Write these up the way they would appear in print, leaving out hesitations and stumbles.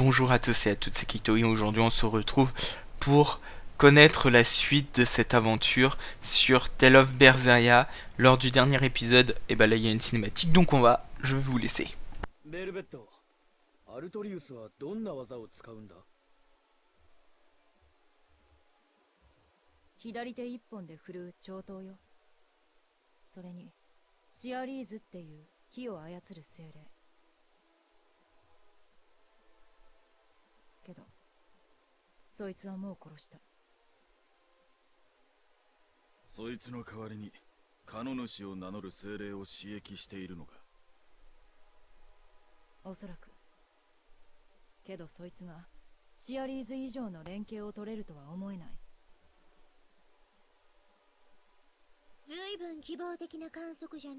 Bonjour à tous et à toutes, c'est Kito et aujourd'hui on se retrouve pour connaître la suite de cette aventure sur Tale of Berseria. Lors du dernier épisode, et bah là il y a une cinématique donc je vais vous laisser. ベルベット、アルトリウスはどんな技を使うんだ？左手一本で振るう長刀よ。それにシアリーズっていう火を操る精霊。けどそいつはもう殺した。そいつの代わりにカノ主を名乗る精霊を刺激しているのか？おそらく。けどそいつがシアリーズ以上の連携を取れるとは思えない。ずいぶん希望的な観測じゃな。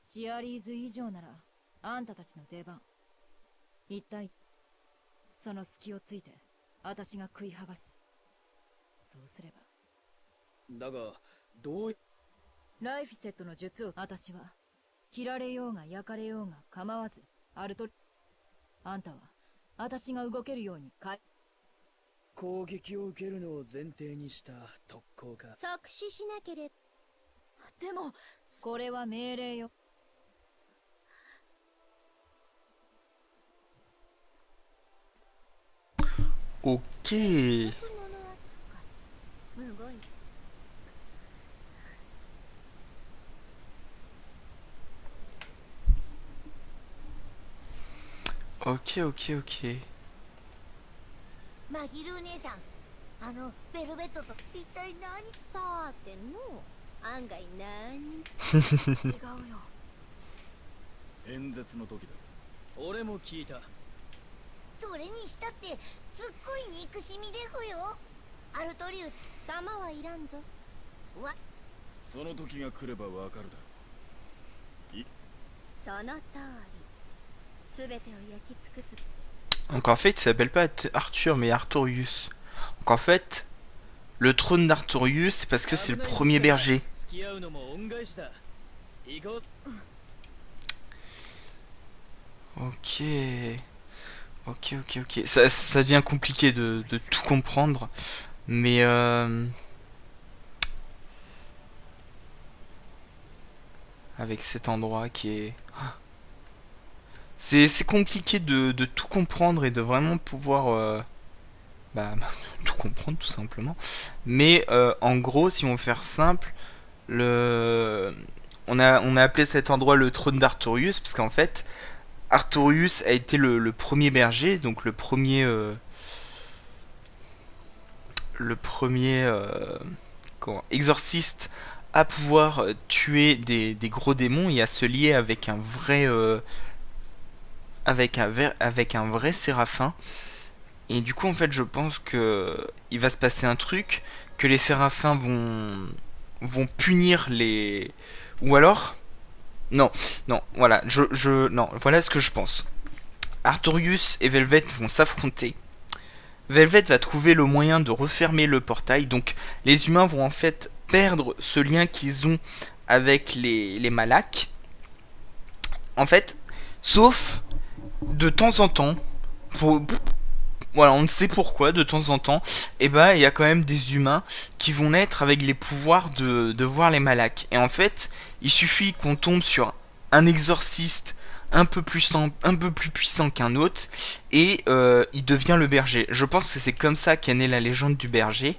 シアリーズ以上ならあんたたちの出番。一体その隙をついて私が食い剥がす。そうすれば。だがどう？ライフィセットの術を私は切られようが焼かれようが構わずアルト。あんたは私が動けるように攻撃を受けるのを前提にした特攻か。作詞しなければ。でもこれは命令よ。Ok. むごい。Ok. マギルー姉さん、ベルベットと一体何さーってんの？案外違うよ。演説の時だ。俺も聞いた。それにしたってすっごい憎しみでふよ。アルトリウス様はいらんぞ。わ、その時が来ればわかるだろう。その通り。すべてを焼き尽くす。 Donc en fait il s'appelle pas Arthur mais Artorius. Donc en fait le trône d'Artorius c'est parce que c'est le premier berger. 付き合うのも恩返しだ。行こう。Ok. Ça devient compliqué de tout comprendre. Mais avec cet endroit qui est... C'est compliqué de tout comprendre et de vraiment pouvoir tout comprendre tout simplement. Mais en gros, si on veut faire simple, on a appelé cet endroit le trône d'Artorius parce qu'en fait, Artorius a été le premier berger, donc le premier exorciste à pouvoir tuer des gros démons et à se lier avec un vrai avec un vrai séraphin. Et du coup en fait je pense que il va se passer un truc, que les séraphins vont punir les... Ou alors... Non, voilà, non, voilà ce que je pense. Artorius et Velvet vont s'affronter. Velvet va trouver le moyen de refermer le portail, donc les humains vont en fait perdre ce lien qu'ils ont avec les Malaks. En fait, sauf de temps en temps, voilà, on ne sait pourquoi, de temps en temps, et ben il y a quand même des humains qui vont naître avec les pouvoirs de voir les Malaks. Et en fait, il suffit qu'on tombe sur un exorciste un peu plus puissant qu'un autre, et il devient le berger. Je pense que c'est comme ça qu'est née la légende du berger.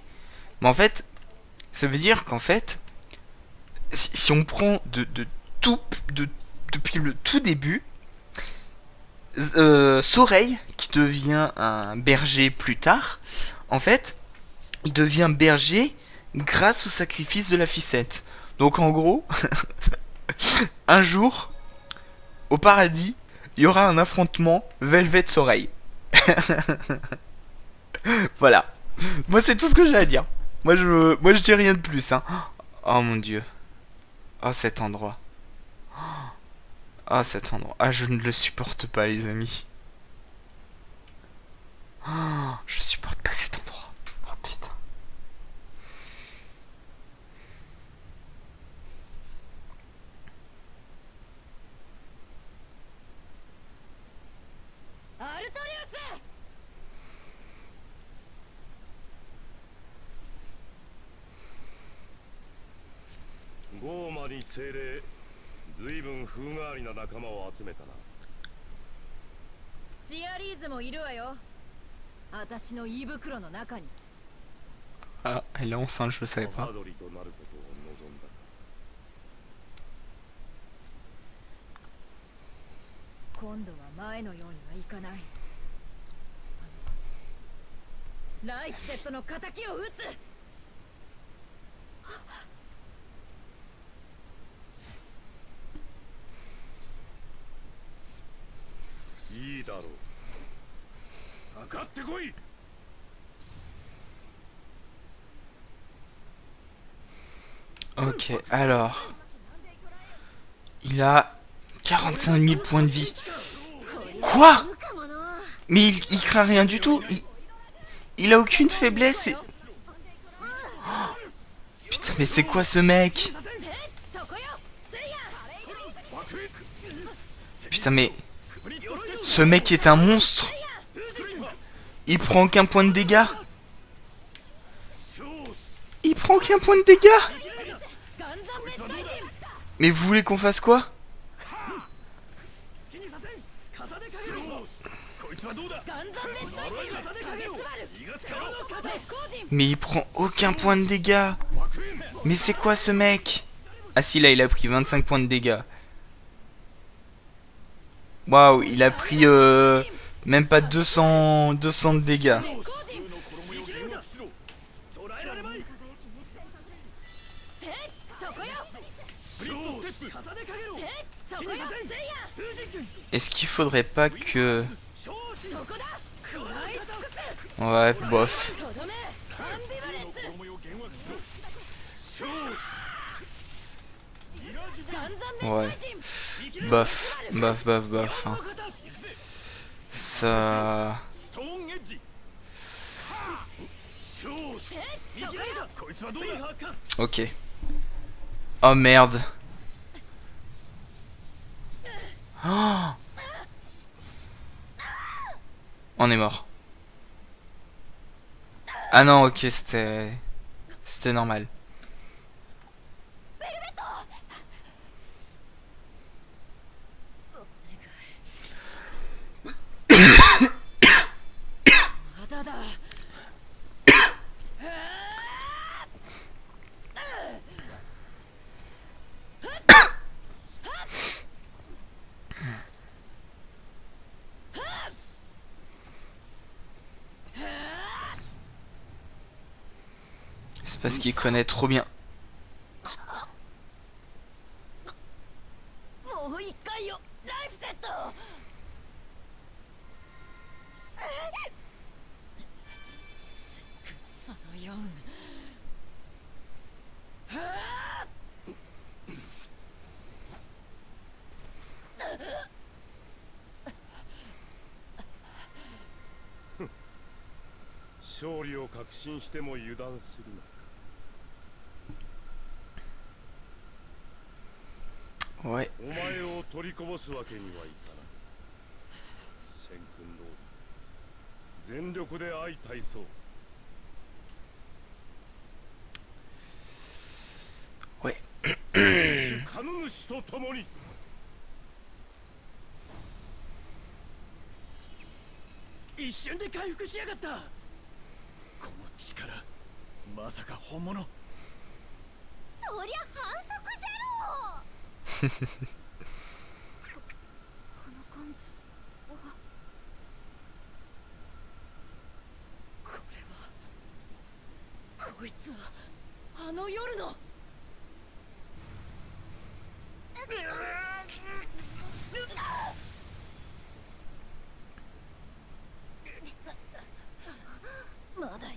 Mais en fait, ça veut dire qu'en fait, si on prend depuis le tout début, Soreil, qui devient un berger plus tard, en fait, il devient berger grâce au sacrifice de la ficette. Donc en gros, un jour, au paradis, il y aura un affrontement Velvet-Soreil. Voilà. Moi, c'est tout ce que j'ai à dire. Moi, je dis rien de plus. Hein. Oh mon dieu. Oh cet endroit. Ah, cet endroit. Ah, je ne le supporte pas, les amis. Oh, je supporte pas cet endroit. Oh putain. まに精霊、ずいぶん風変わりな仲間を集めたな。シアリーズもいるわよ。私の胃袋の中に。 Ah, elle est enceinte, je le savais 母 pas. 鳥となることを望んだ。今度は前のようにはいかない。ライフセットの仇を撃つ。いいだろう。かかってこい。 Ok, alors. Il a 45 000 points de vie. Quoi? Mais il craint rien du tout. Il a aucune faiblesse. Et... Oh, putain, mais c'est quoi ce mec? Putain, mais... Ce mec est un monstre. Il prend aucun point de dégâts. Il prend aucun point de dégâts. Mais vous voulez qu'on fasse quoi? Mais il prend aucun point de dégâts. Mais c'est quoi ce mec? Ah si, là il a pris 25 points de dégâts. Waouh, il a pris même pas 200 de dégâts. Est-ce qu'il faudrait pas que... Ouais, bof. Ouais. Bof, bof, bof, bof. Hein. Ça... Ok. Oh merde. Oh, on est mort. Ah non, ok, c'était normal. C'est parce qu'il connaît trop bien. Ouais. Ouais. 一瞬で回復しやがった。この力、まさか本物。そりゃ反則じゃろう。この感じは、これは、こいつはあの夜の。まだよ、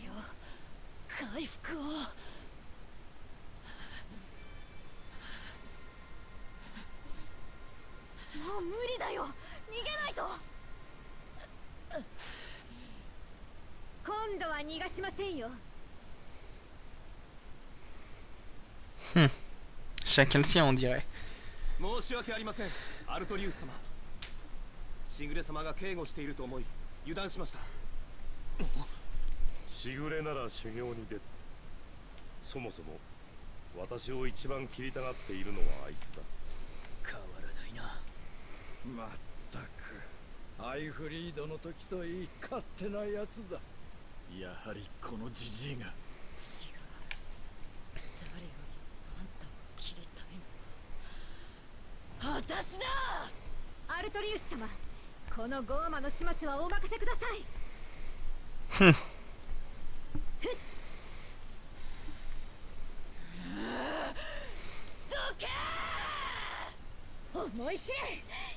回復を。もう無理だよ。逃げないと。今度は逃がしませんよ。Chacun le sien, on dirait. 申し訳ありません、アルトリウス様。しぐれ様が警護していると思い油断しました。しぐれなら修行に出た。そもそも私を一番切りたがっているのはあいつだ。変わらないな。まったくアイフリードの時といい勝手なやつだ。やはりこのジジイが。違う。誰よりあんたを切りたいのは私だ。アルトリウス様、このゴーマの始末はお任せください。どけー。思い知れ、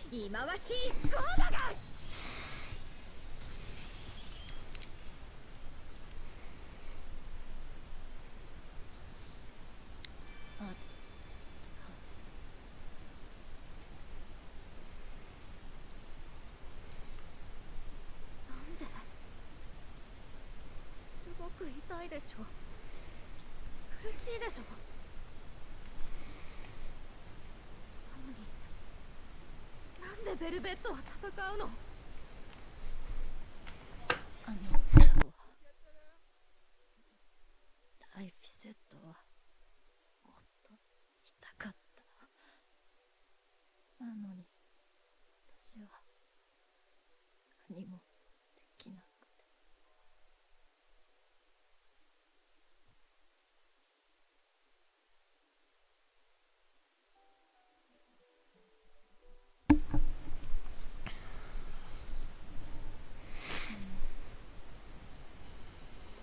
忌まわしいゴーマが。すごく痛いでしょ。苦しいでしょ。なのになんでベルベットは戦うの。ライフセットはもっと痛かった。なのに私は何もできなくて。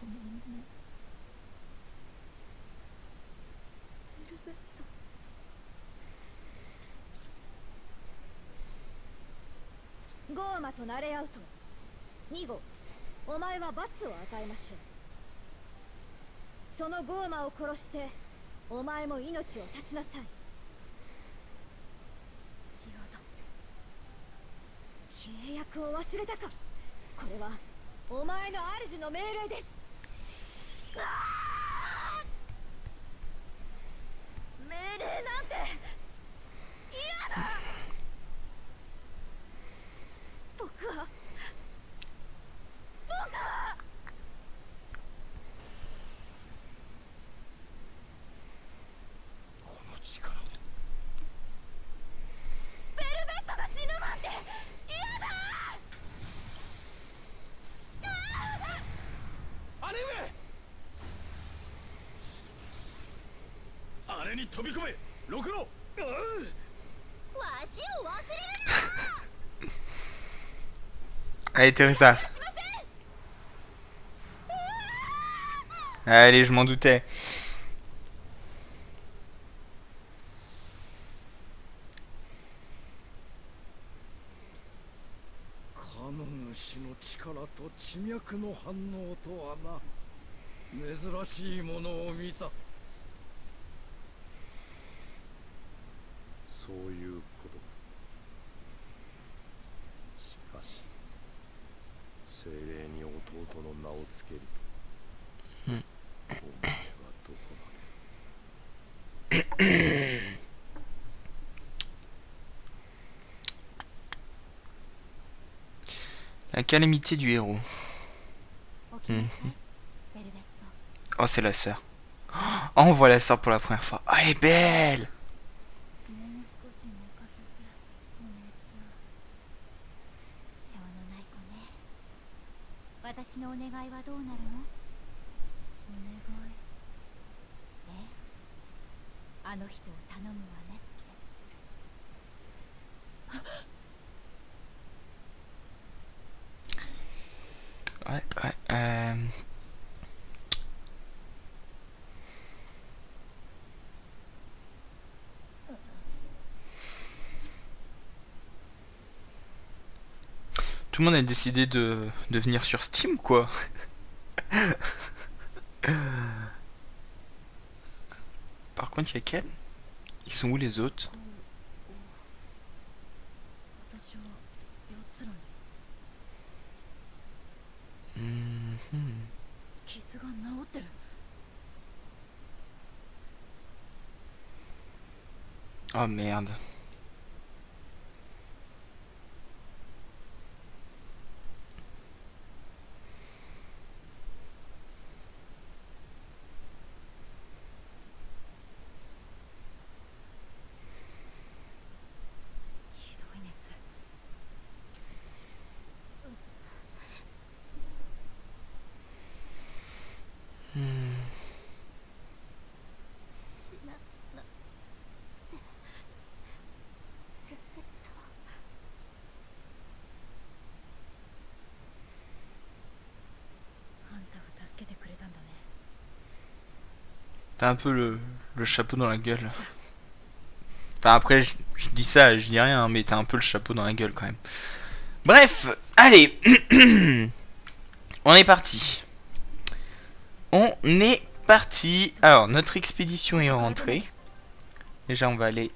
ごめんね。ベルベット。ゴーマと慣れ合うと2号、お前は罰を与えましょう。そのゴーマを殺してお前も命を絶ちなさい。嫌だ。契約を忘れたか。これはお前の主の命令です。命令なんて嫌だ。僕はこの力を。ベルベットが死ぬなんて嫌だ。姉上、あれに飛び込め六郎。わしを忘れる Allez, Teresa. Allez, je m'en doutais. カノ主の力と地脈の反応とはな、珍しいものを見た。そういうことか。しかし精霊に弟の名をつけると、お前はどこまで。La calamité du héros. 起きなさい、ベルベット。 Oh, c'est la sœur. Oh, on voit la sœur pour la première fois. Oh, elle est belle. もう少し寝かせて、お姉ちゃん。しょうのない子ね。私のお願いはどうなるの？お願い。あの人を頼むわねって。Ouais, ouais. Tout le monde a décidé de venir sur Steam, quoi. Par contre, il y a quel? Ils sont où les autres? 私は奴らに Mhm. 傷が治ってる。 Oh merde. T'as un peu le chapeau dans la gueule. Enfin après je dis ça, je dis rien, mais t'as un peu le chapeau dans la gueule quand même. Bref, allez. On est parti. On est parti. Alors notre expédition est rentrée. Déjà on va aller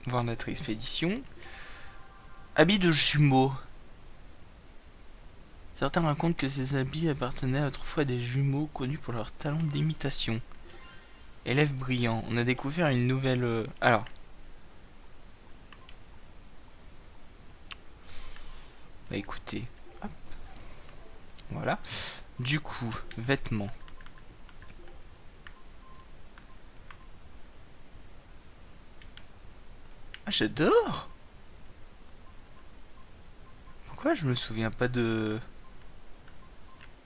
voir notre expédition. Habits de jumeaux. Certains racontent que ces habits appartenaient autrefois à des jumeaux connus pour leur talent d'imitation. Élève brillant. On a découvert une nouvelle... Alors. Bah écoutez. Hop. Voilà. Du coup, vêtements. Ah, j'adore! Pourquoi je me souviens pas de...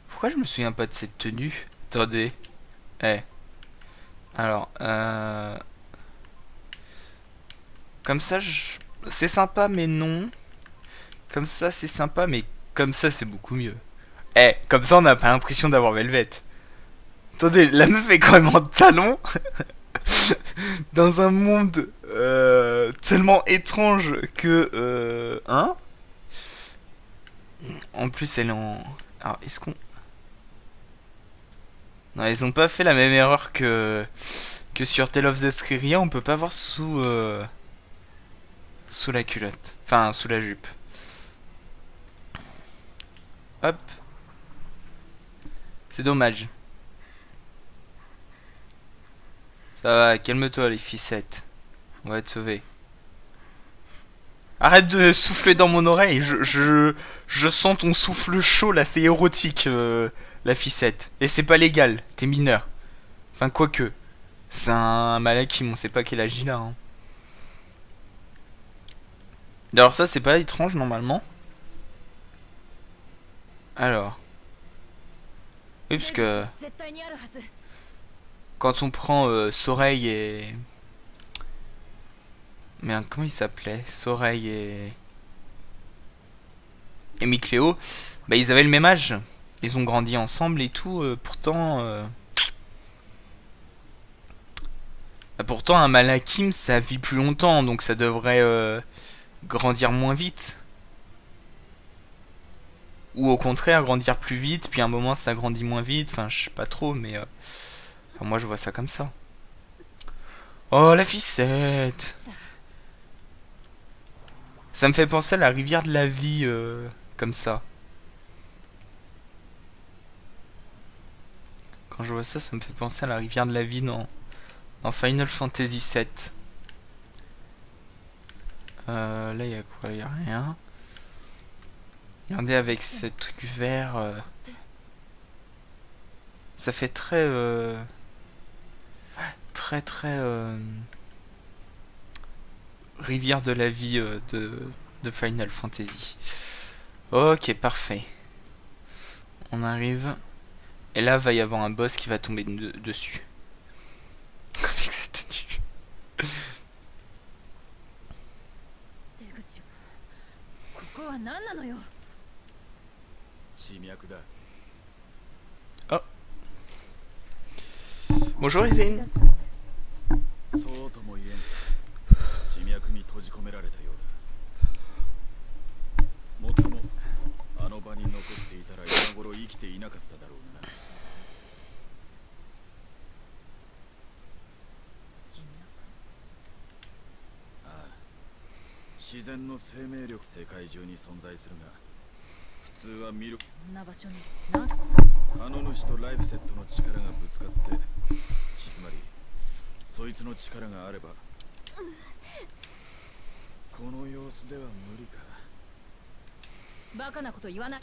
Pourquoi je me souviens pas de cette tenue? Attendez. Eh. Alors, comme ça, c'est sympa, mais non. Comme ça, c'est sympa, mais comme ça, c'est beaucoup mieux. Eh, comme ça, on n'a pas l'impression d'avoir Velvet. Attendez, la meuf est quand même en talon. Dans un monde tellement étrange que... hein? En plus, elle est en... Alors, est-ce qu'on... Non, ils ont pas fait la même erreur que sur Tale of Zestiria, on peut pas voir sous la culotte. Enfin, sous la jupe. Hop. C'est dommage. Ça va, calme-toi les ficettes. On va te sauver. Arrête de souffler dans mon oreille. Je sens ton souffle chaud là, c'est érotique la ficette. Et c'est pas légal, t'es mineur. Enfin, quoique. C'est un malakim, on sait pas quel âge il a. Hein. D'ailleurs, ça, c'est pas étrange normalement. Alors. Oui, parce que. Quand on prend Soreil et. Merde, comment il s'appelait? Soreil et Micléo. Bah, ils avaient le même âge. Ils ont grandi ensemble et tout. Pourtant. Pourtant, un Malakim, ça vit plus longtemps. Donc ça devrait grandir moins vite. Ou au contraire, grandir plus vite. Puis à un moment, ça grandit moins vite. Enfin, je sais pas trop, mais. Enfin, moi, je vois ça comme ça. Oh, la ficette! Ça me fait penser à la rivière de la vie, comme ça. Quand je vois ça, ça me fait penser à la rivière de la vie dans Final Fantasy VII. Là, il y a quoi? Il y a rien. Regardez avec ce truc vert. Ça fait très... très... rivière de la vie de Final Fantasy. Ok, parfait. On arrive. Et là, va y avoir un boss qui va tomber dessus. Avec cette tenue. ここは何なのよ。 地脈だ。 Bonjour Izine. そうとも言えん。地脈に閉じ込められたようだ。もっともあの場に残っていたら今頃生きていなかっただろうな。ああ、自然の生命力世界中に存在するが、普通は見る。そんな場所にカノ主とライフセットの力がぶつかって、つまりそいつの力があれば、この様子では無理か。バカなこと言わない。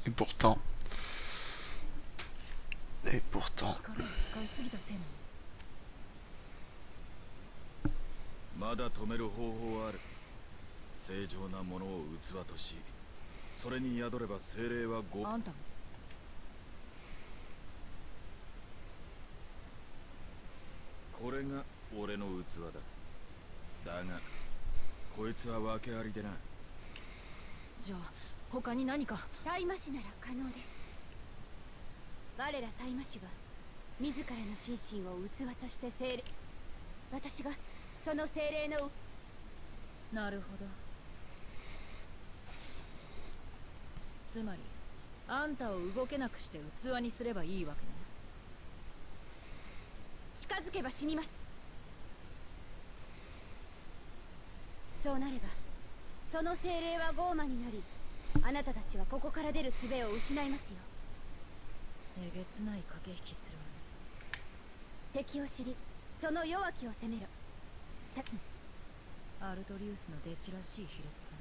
Et pourtant. 力を使いすぎたせいなの。まだ止める方法はある。正常なものを器とし、それに宿れば精霊はご。あんたも。 これが俺の器だ。だが、こいつは訳ありでな。じゃあ他に何か。大魔師なら可能です。我ら大魔師は自らの心身を器として精霊、私がその精霊のなるほど。つまりあんたを動けなくして器にすればいいわけね。近づけば死にます。そうなればその精霊はゴーマになり、あなたたちはここから出る術を失いますよ。えげつない駆け引きするわね。敵を知り、その弱きを攻めろ。アルトリウスの弟子らしい卑劣さ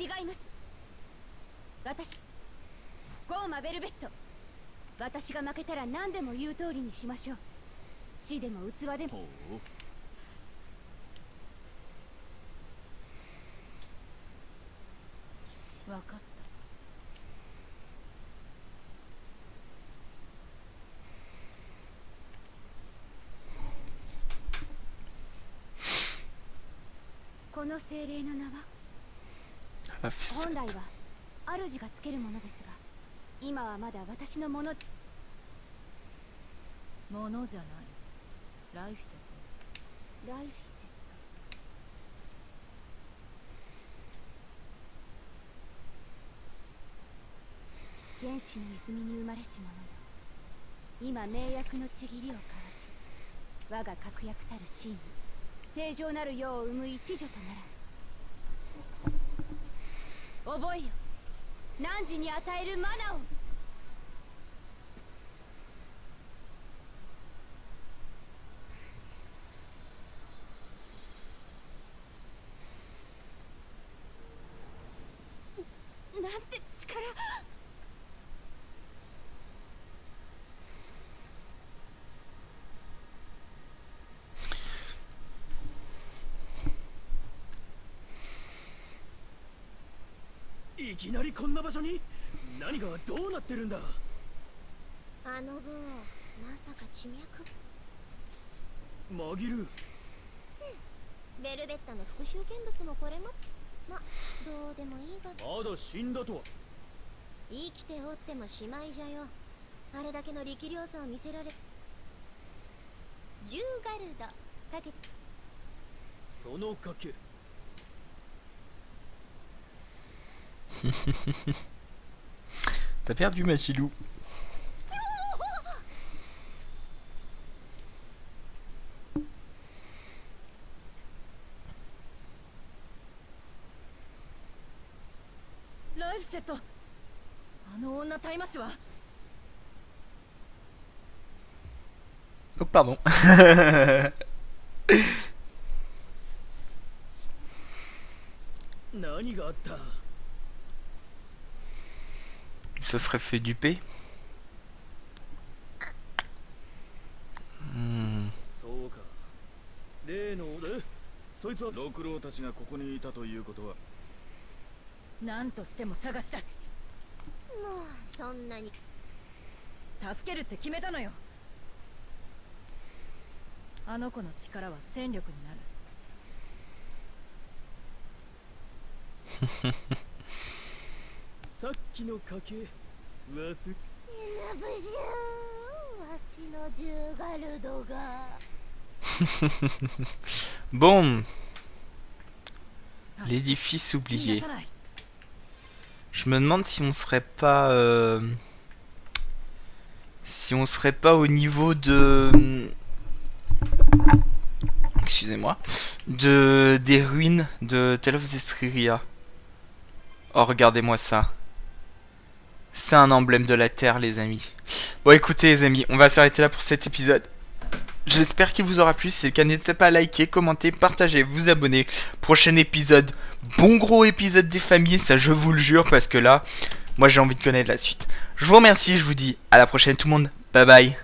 ね。違います。私、ゴーマベルベット。私が負けたら何でも言う通りにしましょう。死でも器でも。ほう。わかった。この精霊の名はラフセ本来は主がつけるものですが、今はまだ私のもの。ものじゃない。ライフセット。ライフセット。原始の泉に生まれし者よ。今名役のちぎりを交わし、我が確約たる真に正常なる世を生む一女となら覚えよ、汝に与えるマナを。なんて力。いきなりこんな場所に？何がどうなってるんだ？あの分、まさか地脈？マギル。ベルベッタの復讐見物もこれも、ま、どうでもいいが。まだ死んだとは。生きておってもしまいじゃよ。あれだけの力量差を見せられ。10ガルドかけて。その賭け。T'as perdu Machilou.ライフセット。あの女タイマシは。 Oh pardon. 何があった？ Il se serait fait duper. そうか。例ので、そいつは六郎たちがここにいたということは。何としても探し出す。もうそんなに。助けるって決めたのよ。あの子の力は戦力になる。さっきの賭け忘れ。なぶしゅー、わしの10ガルドが。 Bon. L'édifice oublié. 逃がさない。 Je me demande si on serait pas... si on serait pas au niveau de... Excusez-moi. Des ruines de Tale of Zestiria. Oh, regardez-moi ça. C'est un emblème de la Terre, les amis. Bon, écoutez, les amis, on va s'arrêter là pour cet épisode. J'espère qu'il vous aura plu. Si c'est le cas, n'hésitez pas à liker, commenter, partager, vous abonner. Prochain épisode, bon gros épisode des familles, ça je vous le jure, parce que là, moi j'ai envie de connaître la suite. Je vous remercie, je vous dis à la prochaine tout le monde. Bye bye.